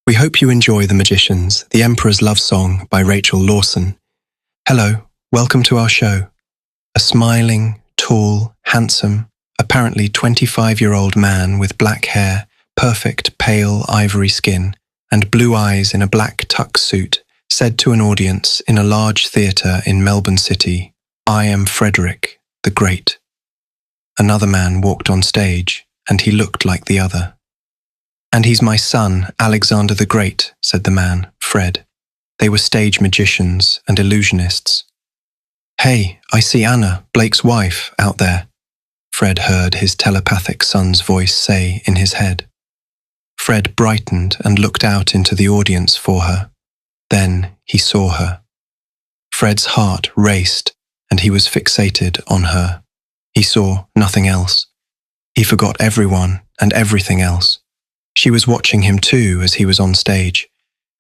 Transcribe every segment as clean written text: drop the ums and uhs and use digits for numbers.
We hope you enjoy The Magicians, The Emperor's Love Song by Rachel Lawson. Hello, welcome to our show. A smiling, tall, handsome, apparently 25-year-old man with black hair, perfect pale ivory skin, and blue eyes in a black tux suit said to an audience in a large theatre in Melbourne City, "I am Frederick the Great." Another man walked on stage, and he looked like the other. "And he's my son, Alexander the Great," said the man, Fred. They were stage magicians and illusionists. "Hey, I see Anna, Blake's wife, out there," Fred heard his telepathic son's voice say in his head. Fred brightened and looked out into the audience for her. Then he saw her. Fred's heart raced, and he was fixated on her. He saw nothing else. He forgot everyone and everything else. She was watching him too as he was on stage,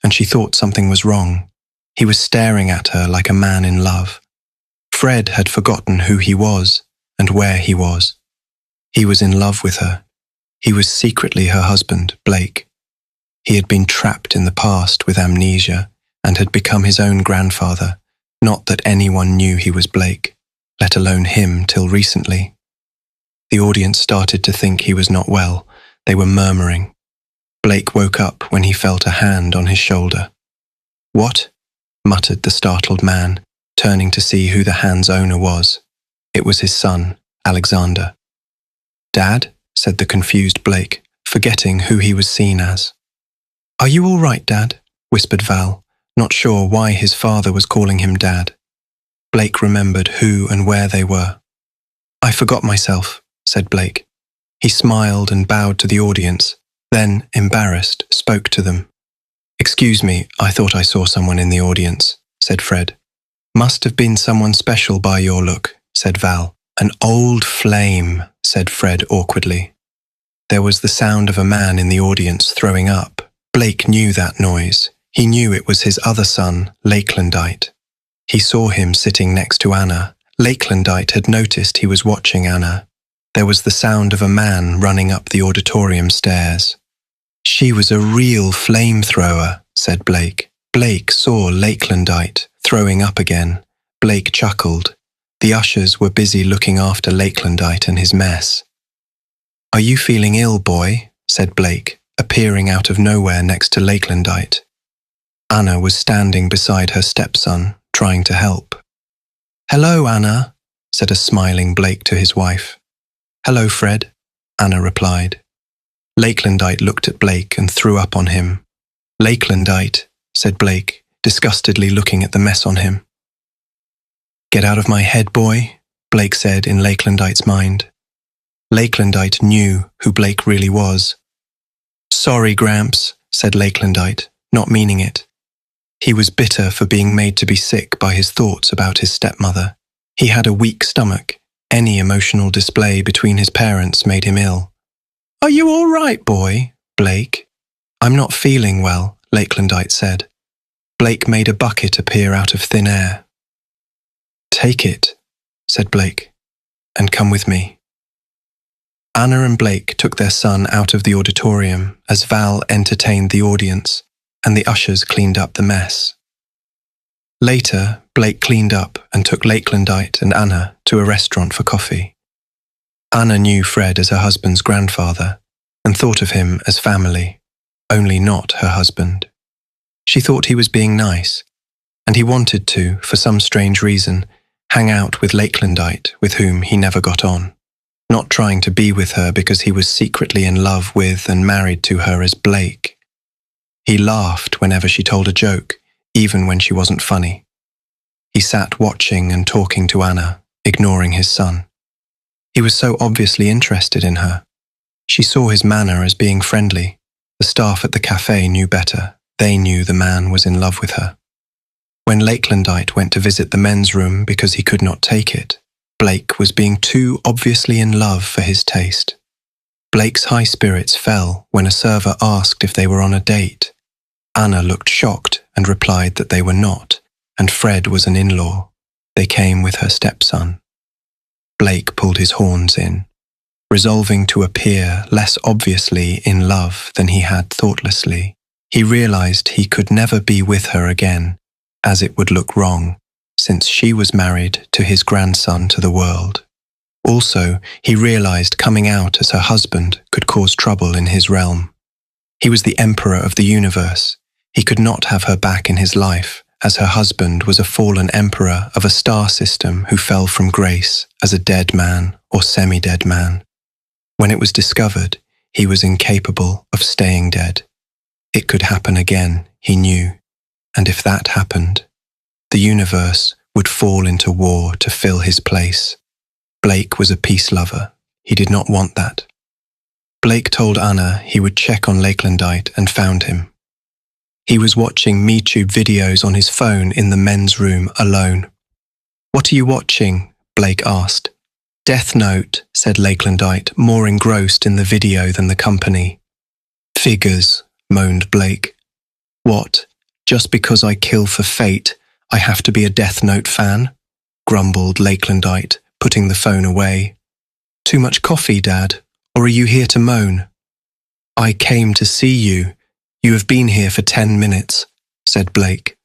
and she thought something was wrong. He was staring at her like a man in love. Fred had forgotten who he was and where he was. He was in love with her. He was secretly her husband, Blake. He had been trapped in the past with amnesia and had become his own grandfather, not that anyone knew he was Blake, let alone him till recently. The audience started to think he was not well. They were murmuring. Blake woke up when he felt a hand on his shoulder. "What?" muttered the startled man, turning to see who the hand's owner was. It was his son, Alexander. "Dad?" said the confused Blake, forgetting who he was seen as. "Are you all right, Dad?" whispered Val, not sure why his father was calling him Dad. Blake remembered who and where they were. "I forgot myself," said Blake. He smiled and bowed to the audience, then, embarrassed, spoke to them. "Excuse me, I thought I saw someone in the audience," said Fred. "Must have been someone special by your look," said Val. "An old flame," said Fred awkwardly. There was the sound of a man in the audience throwing up. Blake knew that noise. He knew it was his other son, Lakelandite. He saw him sitting next to Anna. Lakelandite had noticed he was watching Anna. There was the sound of a man running up the auditorium stairs. "She was a real flamethrower," said Blake. Blake saw Lakelandite throwing up again. Blake chuckled. The ushers were busy looking after Lakelandite and his mess. "Are you feeling ill, boy?" said Blake, appearing out of nowhere next to Lakelandite. Anna was standing beside her stepson, trying to help. "Hello, Anna," said a smiling Blake to his wife. "Hello, Fred," Anna replied. Lakelandite looked at Blake and threw up on him. "Lakelandite," said Blake, disgustedly looking at the mess on him. "Get out of my head, boy," Blake said in Lakelandite's mind. Lakelandite knew who Blake really was. "Sorry, Gramps," said Lakelandite, not meaning it. He was bitter for being made to be sick by his thoughts about his stepmother. He had a weak stomach. Any emotional display between his parents made him ill. "Are you all right, boy?" Blake. "I'm not feeling well," Lakelandite said. Blake made a bucket appear out of thin air. "Take it," said Blake, "and come with me." Anna and Blake took their son out of the auditorium as Val entertained the audience, and the ushers cleaned up the mess. Later, Blake cleaned up and took Lakelandite and Anna to a restaurant for coffee. Anna knew Fred as her husband's grandfather and thought of him as family, only not her husband. She thought he was being nice, and he wanted to, for some strange reason, hang out with Lakelandite, with whom he never got on, not trying to be with her because he was secretly in love with and married to her as Blake. He laughed whenever she told a joke, even when she wasn't funny. He sat watching and talking to Anna, ignoring his son. He was so obviously interested in her. She saw his manner as being friendly. The staff at the cafe knew better. They knew the man was in love with her. When Lakelandite went to visit the men's room because he could not take it, Blake was being too obviously in love for his taste. Blake's high spirits fell when a server asked if they were on a date. Anna looked shocked and replied that they were not, and Fred was an in-law. They came with her stepson. Blake pulled his horns in, resolving to appear less obviously in love than he had thoughtlessly. He realized he could never be with her again, as it would look wrong, since she was married to his grandson to the world. Also, he realized coming out as her husband could cause trouble in his realm. He was the emperor of the universe. He could not have her back in his life, as her husband was a fallen emperor of a star system who fell from grace as a dead man or semi-dead man. When it was discovered, he was incapable of staying dead. It could happen again, he knew, and if that happened, the universe would fall into war to fill his place. Blake was a peace lover. He did not want that. Blake told Anna he would check on Lakelandite and found him. He was watching MeTube videos on his phone in the men's room alone. "What are you watching?" Blake asked. "Death Note," said Lakelandite, more engrossed in the video than the company. "Figures," moaned Blake. "What? Just because I kill for fate, I have to be a Death Note fan?" grumbled Lakelandite, putting the phone away. "Too much coffee, Dad, or are you here to moan?" "I came to see you. You have been here for 10 minutes, said Blake.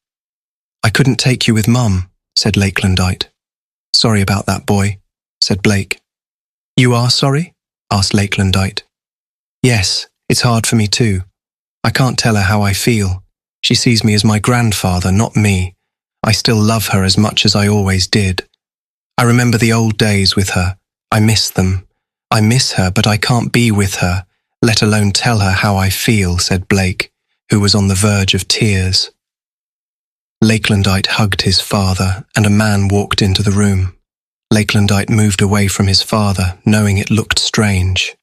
"I couldn't take you with Mum," said Lakelandite. "Sorry about that, boy," said Blake. "You are sorry?" asked Lakelandite. "Yes, it's hard for me too. I can't tell her how I feel. She sees me as my grandfather, not me. I still love her as much as I always did. I remember the old days with her. I miss them. I miss her, but I can't be with her, let alone tell her how I feel," said Blake, who was on the verge of tears. Lakelandite hugged his father, and a man walked into the room. Lakelandite moved away from his father, knowing it looked strange.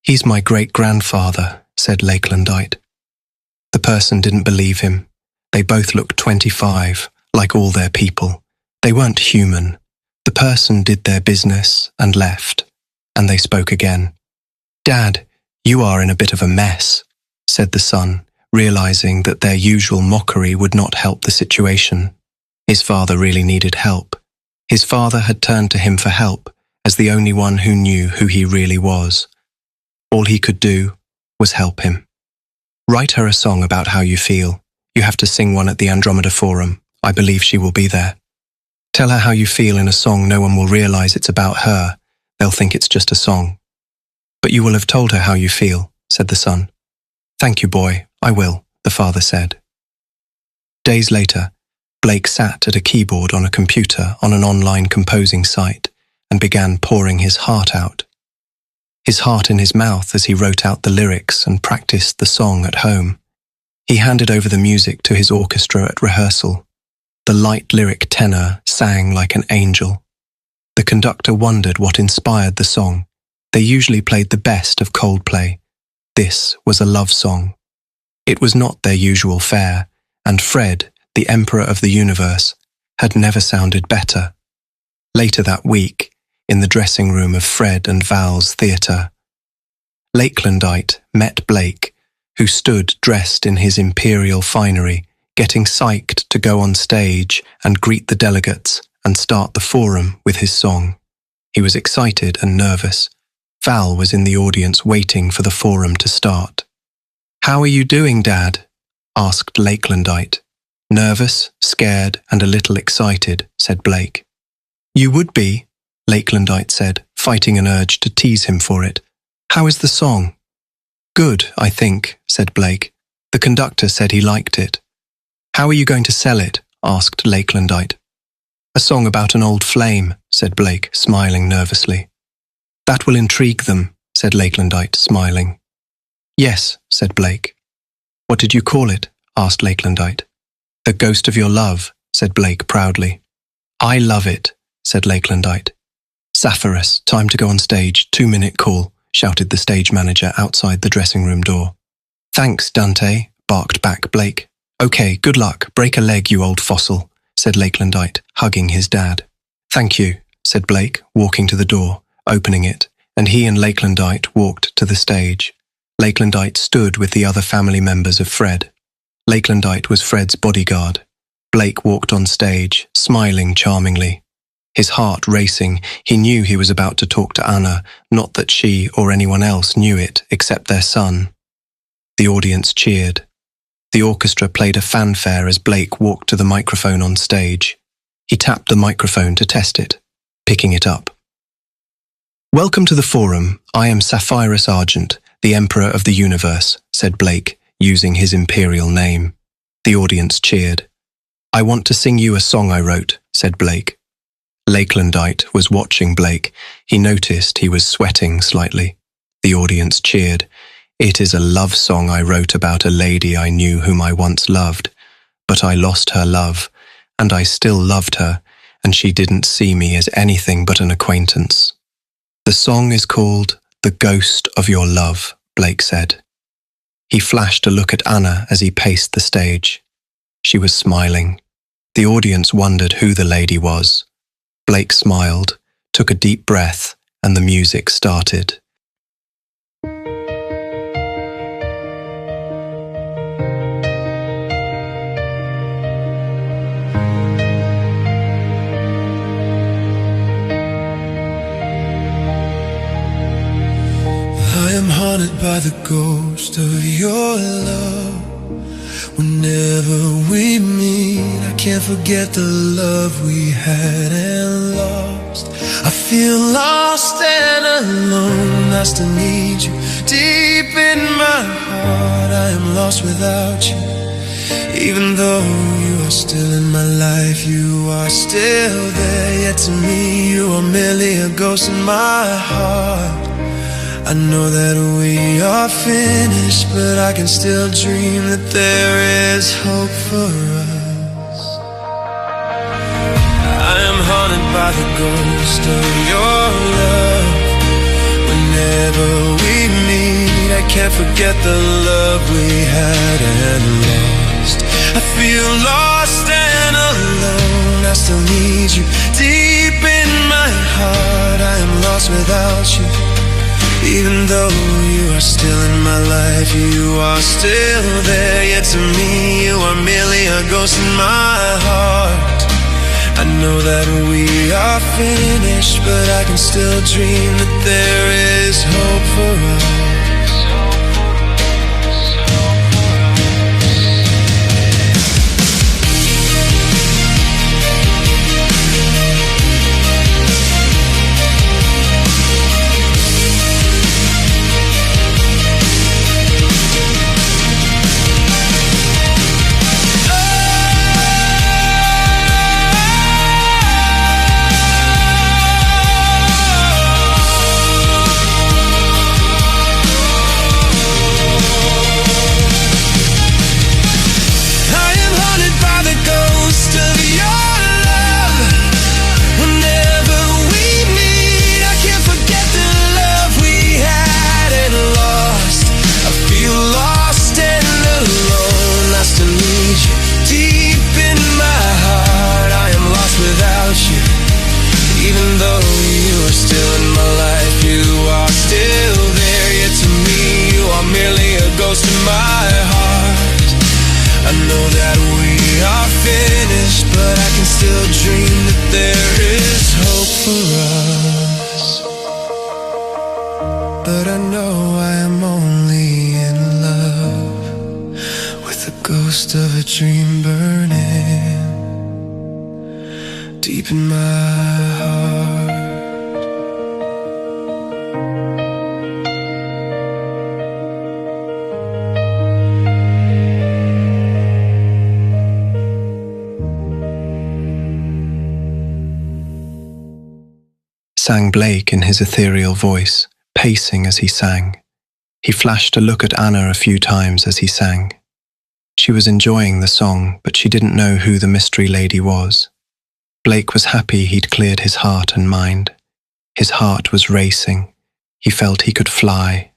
"He's my great-grandfather," said Lakelandite. The person didn't believe him. They both looked 25, like all their people. They weren't human. The person did their business and left, and they spoke again. "Dad, you are in a bit of a mess," said the son, realizing that their usual mockery would not help the situation. His father really needed help. His father had turned to him for help as the only one who knew who he really was. All he could do was help him. "Write her a song about how you feel. You have to sing one at the Andromeda Forum. I believe she will be there. Tell her how you feel in a song no one will realize it's about her. They'll think it's just a song. But you will have told her how you feel," said the son. "Thank you, boy. I will," the father said. Days later, Blake sat at a keyboard on a computer on an online composing site and began pouring his heart out. His heart in his mouth as he wrote out the lyrics and practiced the song at home. He handed over the music to his orchestra at rehearsal. The light lyric tenor sang like an angel. The conductor wondered what inspired the song. They usually played the best of Coldplay. This was a love song. It was not their usual fare, and Fred, the Emperor of the Universe, had never sounded better. Later that week, in the dressing room of Fred and Val's theatre, Lakelandite met Blake, who stood dressed in his imperial finery, getting psyched to go on stage and greet the delegates and start the forum with his song. He was excited and nervous. Val was in the audience waiting for the forum to start. "How are you doing, Dad?" asked Lakelandite. "Nervous, scared, and a little excited," said Blake. "You would be," Lakelandite said, fighting an urge to tease him for it. "How is the song?" "Good, I think," said Blake. "The conductor said he liked it." "How are you going to sell it?" asked Lakelandite. "A song about an old flame," said Blake, smiling nervously. "That will intrigue them," said Lakelandite, smiling. "Yes," said Blake. "What did you call it?" asked Lakelandite. "The Ghost of Your Love," said Blake proudly. "I love it," said Lakelandite. "Sapphirus, time to go on stage, 2-minute call," shouted the stage manager outside the dressing room door. "Thanks, Dante," barked back Blake. "Okay, good luck, break a leg, you old fossil," said Lakelandite, hugging his dad. "Thank you," said Blake, walking to the door, opening it, and he and Lakelandite walked to the stage. Lakelandite stood with the other family members of Fred. Lakelandite was Fred's bodyguard. Blake walked on stage, smiling charmingly. His heart racing, he knew he was about to talk to Anna, not that she or anyone else knew it except their son. The audience cheered. The orchestra played a fanfare as Blake walked to the microphone on stage. He tapped the microphone to test it, picking it up. "Welcome to the forum. I am Sapphirus Argent, the Emperor of the Universe," said Blake, using his imperial name. The audience cheered. "I want to sing you a song I wrote," said Blake. Lakelandite was watching Blake. He noticed he was sweating slightly. The audience cheered. "It is a love song I wrote about a lady I knew whom I once loved, but I lost her love, and I still loved her, and she didn't see me as anything but an acquaintance." "The song is called The Ghost of Your Love," Blake said. He flashed a look at Anna as he paced the stage. She was smiling. The audience wondered who the lady was. Blake smiled, took a deep breath, and the music started. I am haunted by the ghost of your love. Whenever we meet, I can't forget the love we had and lost. I feel lost and alone, I still need you deep in my heart. I am lost without you, even though you are still in my life. You are still there, yet to me you are merely a ghost in my heart. I know that we are finished, but I can still dream that there is hope for us. I am haunted by the ghost of your love. Whenever we meet, I can't forget the love we had and lost. I feel lost and alone, I still need you deep in my heart. I am lost without you, even though you are still in my life. You are still there, yet to me you are merely a ghost in my heart. I know that we are finished, but I can still dream that there is hope for us. But I know I am only in love with the ghost of a dream burning deep in my heart. Sang Blake in his ethereal voice, pacing as he sang. He flashed a look at Anna a few times as he sang. She was enjoying the song, but she didn't know who the mystery lady was. Blake was happy he'd cleared his heart and mind. His heart was racing. He felt he could fly.